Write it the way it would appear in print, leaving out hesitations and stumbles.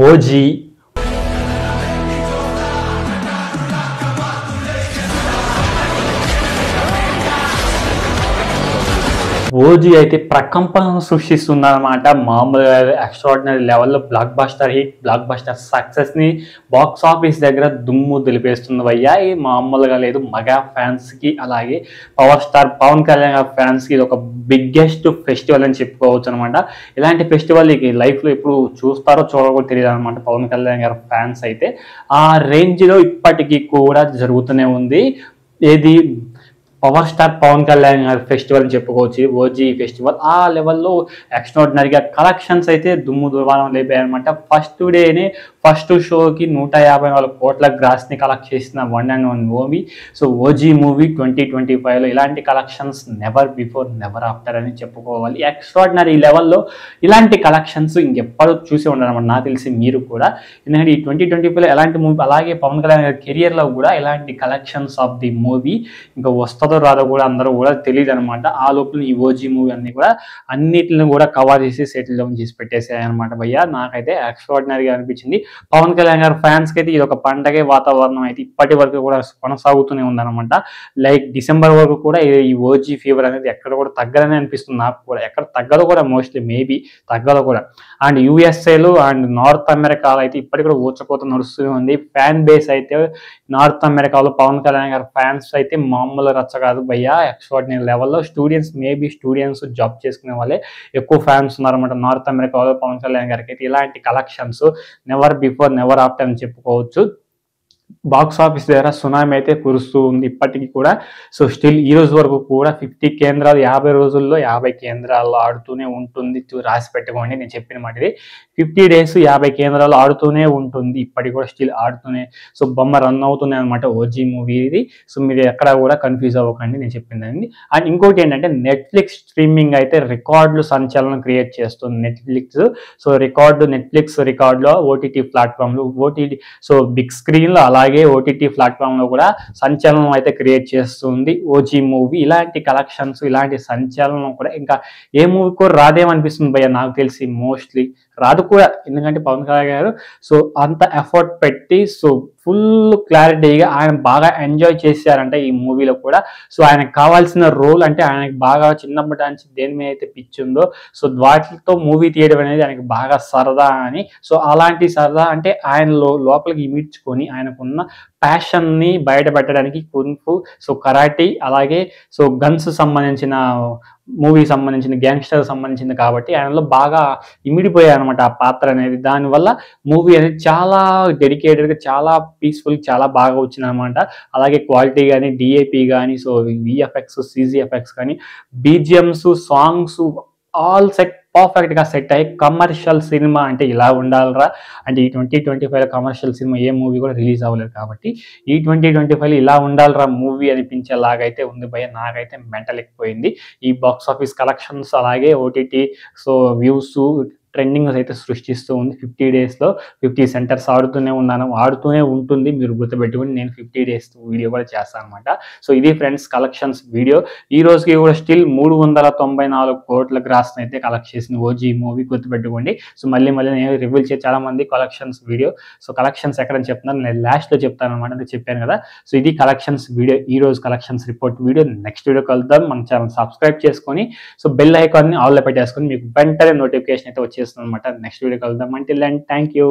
OG OG అయితే ప్రకంపనలు సృష్టిస్తుందన్నమాట. మామూలుగా ఎక్స్ట్రాడినరీ లెవెల్లో block buster hit, block buster సక్సెస్ని బాక్స్ ఆఫీస్ దగ్గర దుమ్ము దులిపేస్తుంది భయ్యా. ఇది మామూలుగా లేదు. మెగా ఫ్యాన్స్కి అలాగే పవర్ స్టార్ పవన్ కళ్యాణ్ ఫ్యాన్స్కి ఇది ఒక బిగ్గెస్ట్ ఫెస్టివల్ అని చెప్పుకోవచ్చు అనమాట. ఇలాంటి ఫెస్టివల్ లైఫ్లో ఎప్పుడు చూస్తారో చూడకూడదు తెలియదు అనమాట. పవన్ కళ్యాణ్ గారి ఫ్యాన్స్ అయితే ఆ రేంజ్లో ఇప్పటికీ కూడా జరుగుతూనే ఉంది. ఏది పవర్ స్టార్ పవన్ కళ్యాణ్ గారి ఫెస్టివల్ అని చెప్పుకోవచ్చు. ఓజీ ఫెస్టివల్ ఆ లెవెల్లో ఎక్స్ట్రాడినరీగా కలెక్షన్స్ అయితే దుమ్ము దుర్వారం లేపాయనమాట. ఫస్ట్ డేనే ఫస్ట్ షోకి 154 కోట్ల గ్రాస్ని కలెక్ట్ చేసిన one and one movie. So OG movie 2025లో ఇలాంటి collections never before never after అని చెప్పుకోవాలి. ఎక్స్ట్రాడినరీ లెవెల్లో ఇలాంటి కలెక్షన్స్ ఇంకెప్పుడు చూసి ఉండరన్నమాట. నాకు తెలిసి మీరు కూడా, ఎందుకంటే ఈ 2025లో ఎలాంటి మూవీ, అలాగే పవన్ కళ్యాణ్ గారి కెరియర్లో కూడా ఇలాంటి కలెక్షన్స్ ఆఫ్ ది మూవీ ఇంకా వస్తుందో రాదో కూడా అందరూ కూడా తెలియదు అనమాట. ఆ లోపల ఈ ఓజీ మూవీ అన్ని కూడా అన్నిటిని కూడా కవర్ చేసి సెటిల్ డౌన్ చేసి పెట్టేసాయి అనమాట భయ్య. నాకైతే ఎక్స్ట్రాడినరీగా అనిపించింది. పవన్ కళ్యాణ్ గారి ఫ్యాన్స్కి అయితే ఇది ఒక పండగే వాతావరణం అయితే ఇప్పటి వరకు కూడా కొనసాగుతూనే ఉందన్నమాట. లైక్ డిసెంబర్ వరకు కూడా ఈ ఓజీ ఫీవర్ అనేది ఎక్కడ కూడా తగ్గదని అనిపిస్తుంది నాకు కూడా. ఎక్కడ తగ్గదు కూడా, మోస్ట్లీ మేబీ తగ్గదు కూడా. అండ్ యూఎస్ఏలో అండ్ నార్త్ అమెరికాలో అయితే ఇప్పటికి కూడా ఊచకోత నడుస్తూనే ఉంది. ఫ్యాన్ బేస్ అయితే నార్త్ అమెరికాలో పవన్ కళ్యాణ్ గారి ఫ్యాన్స్ అయితే మామూలు రచ్చ కాదు భయ్యా. ఎక్స్ట్రాడినరీ లెవెల్లో స్టూడెంట్స్ జాబ్ చేసుకునే వాళ్ళే ఎక్కువ ఫ్యాన్స్ ఉన్నారన్నమాట నార్త్ అమెరికాలో పవన్ కళ్యాణ్ గారికి అయితే. ఇలాంటి collections never before never after అని చెప్పుకోవచ్చు. బాక్స్ ఆఫీస్ దగ్గర సునామీ అయితే కురుస్తూ ఉంది ఇప్పటికీ కూడా. సో స్టిల్ ఈ రోజు వరకు కూడా 50 కేంద్రాలు 50 రోజుల్లో 50 కేంద్రాల్లో ఆడుతూనే ఉంటుంది. రాసి పెట్టుకోండి నేను చెప్పిన మాట. ఇది 50 డేస్ 50 కేంద్రాలు ఆడుతూనే ఉంటుంది. ఇప్పటికి కూడా స్టిల్ ఆడుతూనే, సో బొమ్మ రన్ అవుతుంది అనమాట ఓజీ మూవీ ఇది. సో మీరు ఎక్కడ కూడా కన్ఫ్యూజ్ అవ్వకండి నేను చెప్పిందండి. అండ్ ఇంకోటి ఏంటంటే నెట్ఫ్లిక్స్ స్ట్రీమింగ్ అయితే రికార్డులు సంచలనం క్రియేట్ చేస్తుంది నెట్ఫ్లిక్స్. సో నెట్ఫ్లిక్స్ రికార్డులో ఓటీటీ ప్లాట్ఫామ్లు సో బిగ్ స్క్రీన్లో అలాగే ఓటీటీ ప్లాట్ఫామ్ లో కూడా సంచలనం అయితే క్రియేట్ చేస్తుంది ఓజీ మూవీ. ఇలాంటి కలెక్షన్స్, ఇలాంటి సంచలనం కూడా ఇంకా ఏ మూవీ కూడా రాదేమనిపిస్తుంది భయ్య నాకు తెలిసి. మోస్ట్లీ రాదు కూడా, ఎందుకంటే పవన్ కళ్యాణ్ గారు సో అంత ఎఫర్ట్ పెట్టి సో ఫుల్ క్లారిటీగా ఆయన బాగా ఎంజాయ్ చేశారంటే ఈ మూవీలో కూడా. సో ఆయనకు కావాల్సిన రోల్ అంటే ఆయనకు బాగా చిన్నప్పటి నుంచి దేని మీద అయితే పిచ్చి ఉందో సో వాటితో మూవీ తీయడం అనేది ఆయనకు బాగా సరదా అని. సో అలాంటి సరదా అంటే ఆయన లోపలికి ఇమిడ్చుకొని ఆయనకున్న ప్యాషన్ని బయట పెట్టడానికి కుంఫు, సో కరాటీ, అలాగే సో గన్స్ సంబంధించిన మూవీకి సంబంధించిన గ్యాంగ్స్టర్ సంబంధించింది కాబట్టి ఆయనలో బాగా ఇమిడిపోయాయి అనమాట ఆ పాత్ర అనేది. దానివల్ల మూవీ అనేది చాలా డెడికేటెడ్గా, చాలా పీస్ఫుల్, చాలా బాగా వచ్చింది అనమాట. అలాగే క్వాలిటీ కానీ, డిఏపి కానీ, సో విఎఫ్ఎక్స్, సిజిఎఫ్ఎక్స్ కానీ, బీజిఎమ్స్, సాంగ్స్ ఆల్ పర్ఫెక్ట్గా సెట్ అయ్యి కమర్షియల్ సినిమా అంటే ఇలా ఉండాలరా అంటే ఈ 2025లో కమర్షియల్ సినిమా ఏ మూవీ కూడా రిలీజ్ అవ్వలేదు కాబట్టి ఈ 2025లో ఇలా ఉండాలరా మూవీ అనిపించేలాగైతే ఉంది భయ్య. నాకైతే మెంటల్ ఎక్కిపోయింది ఈ బాక్స్ ఆఫీస్ కలెక్షన్స్, అలాగే ఓటీటీ సో వ్యూస్ ట్రెండింగ్ అయితే సృష్టిస్తూ ఉంది. 50 డేస్లో 50 సెంటర్స్ ఆడుతూనే ఉంటుంది. మీరు గుర్తుపెట్టుకుని నేను 50 డేస్ వీడియో కూడా చేస్తాను అనమాట. సో ఇది ఫ్రెండ్స్ కలెక్షన్స్ వీడియో. ఈ రోజుకి కూడా స్టిల్ 394 కోట్ల గ్రాస్ని అయితే కలెక్ట్ చేసింది ఓజీ మూవీ, గుర్తుపెట్టుకోండి. సో మళ్ళీ నేను రివీల్ చేసి చాలా మంది కలెక్షన్స్ వీడియో, సో కలెక్షన్స్ ఎక్కడని చెప్తున్నాను నేను లాస్ట్లో చెప్తాను అనమాట. అంటే చెప్పాను కదా. సో ఇది కలెక్షన్స్ వీడియో, ఈ రోజు collections report video. Next video కలుద్దాం. మన ఛానల్ సబ్స్క్రైబ్ చేసుకొని సో బెల్ ఐకాన్ని ఆల్లో పెట్టేసుకొని మీకు వెంటనే నోటిఫికేషన్ అయితే వచ్చేస్తుంది అనమాట. నెక్స్ట్ వీడియో కలుద్దాం. Until then thank you.